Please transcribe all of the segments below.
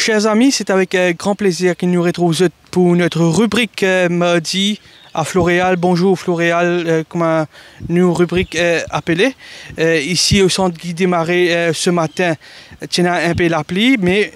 Chers amis, c'est avec grand plaisir que nous retrouvons pour notre rubrique mardi à Floréal. Bonjour Floréal, comme nous rubrique appelée. Ici au centre Guy Desmarais ce matin, tu as un peu la pluie, mais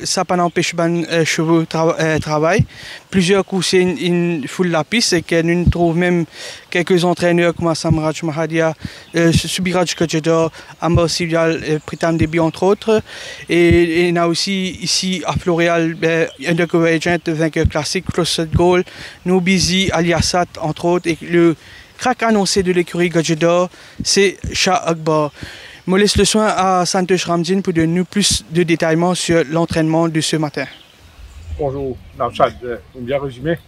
ça pas n'empêche pas chevaux travail. Plusieurs coups c'est une foule la piste et que nous trouvons même quelques entraîneurs comme Samraj Mahadia, Subiraj Kajeda, Amber Sivial, Pritam Debi entre autres. Et on a aussi ici à Floréal Undercover Agent, vainqueur classique, Crossed Goal, Noubizi, Aliasat entre autres. Et le crack annoncé de l'écurie Kajeda, c'est Shah Akbar. Je me laisse le soin à Santosh Ramzin pour donner plus de détails sur l'entraînement de ce matin. Bonjour, Navchad, bien résumé.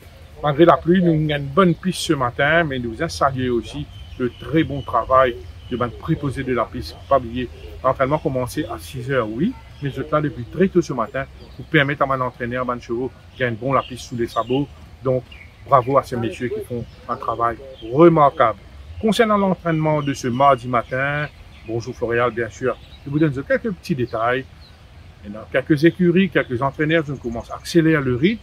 Malgré la pluie, nous avons une bonne piste ce matin, mais nous avons salué aussi le très bon travail de préposé de la piste. Pas oublier, l'entraînement commencé à 6 h, oui, mais je suis là depuis très tôt ce matin pour permettre à mon entraîneur, mon chevaux, qui gagne bon la piste sous les sabots. Donc, bravo à ces messieurs qui font un travail remarquable. Concernant l'entraînement de ce mardi matin, bonjour Floréal, bien sûr, je vous donne quelques petits détails. Il y a quelques écuries, quelques entraîneurs, je commence à accélérer le rythme,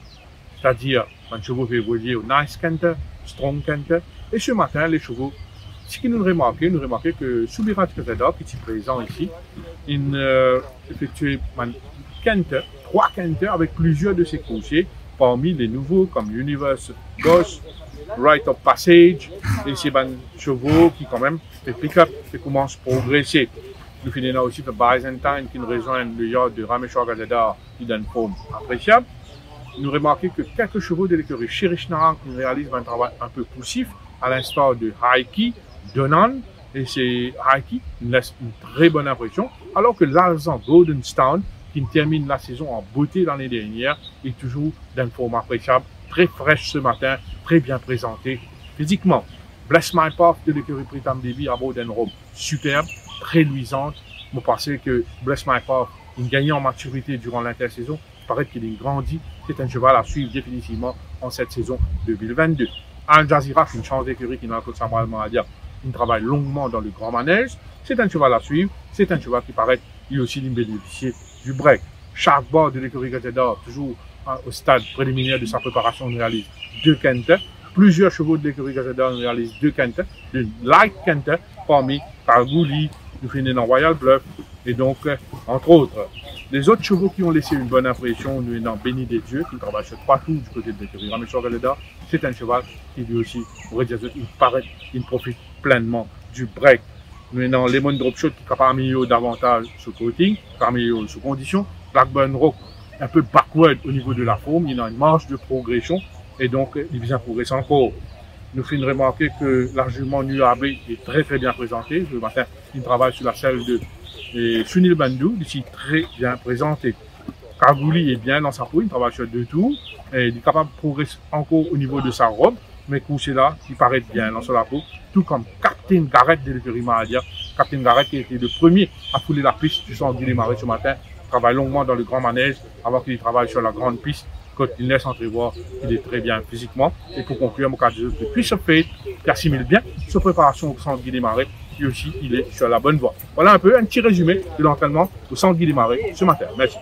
c'est-à-dire, les chevaux vont évoluer au nice canter, strong canter. Et ce matin, les chevaux, ce que nous remarquons que Subirat Kazada, qui est présent ici, il effectue un canter, 3 canters avec plusieurs de ses coursiers, parmi les nouveaux comme Universe Ghost, Rite of Passage, et ces chevaux qui quand même, les pick-up, qui commencent à progresser. Nous finissons aussi par Byzantine qui nous rejoint le yard de Rameshwar Gazada qui donne une forme appréciable. Nous remarquons que quelques chevaux de l'écurie Shirish Narang qui réalisent un travail un peu poussif, à l'instar de Haiki, Donan, et c'est Haiki qui laisse une très bonne impression, alors que l'Alzan Golden Stone qui termine la saison en beauté l'année dernière est toujours d'une forme appréciable, très fraîche ce matin, très bien présentée physiquement. Bless My Path de l'écurie Pritam Debi à bord d'une robe superbe, très luisante. Je pense que Bless My Path, il gagne en maturité durant l'intersaison. Il paraît qu'il est grandi. C'est un cheval à suivre définitivement en cette saison 2022. Al Jazeera, une chance d'écurie qui n'a pas de savoir à dire. Il travaille longuement dans le grand manège. C'est un cheval à suivre. C'est un cheval qui paraît, il aussi bénéficier du break. Chaque bord de l'écurie Gazeda, toujours au stade préliminaire de sa préparation, on réalise 2 canter. Plusieurs chevaux de l'écurie Gazeda réalisent 2 canter, de light canter, parmi Kargouli, nous finissons dans Royal Bluff, et donc, entre autres. Les autres chevaux qui ont laissé une bonne impression, nous sommes Béni des Dieux, qui travaille sur 3 tours du côté de l'écurie Rameshwar Gazeda. C'est un cheval qui lui aussi, il profite pleinement du break. Nous sommes Lemon Drop Shot qui est capable d'améliorer davantage ce coating, d'améliorer sous condition. Blackburn Rock, un peu backward au niveau de la forme, il a une marge de progression. Et donc, il vient progresser encore. Nous finissons remarquer que l'argument NUAB est très bien présenté. Le matin, il travaille sur la selle de Sunil Bandhu, ici très bien présenté. Kargouli est bien dans sa peau, il travaille sur 2 tours. Et il est capable de progresser encore au niveau de sa robe. Mais couché là, il paraît bien dans la peau. Tout comme Captain Garrett de l'écurie Mahadia. Captain Garrett qui a été le premier à fouler la piste du centre Guy Desmarais ce matin. Il travaille longuement dans le grand manège avant qu'il travaille sur la grande piste. Quand il laisse entrevoir, il est très bien physiquement. Et pour conclure, mon cas de Christophe Fate, qui assimile bien sa préparation au centre Guy Desmarais, et aussi il est sur la bonne voie. Voilà un peu un petit résumé de l'entraînement au centre Guy Desmarais ce matin. Merci.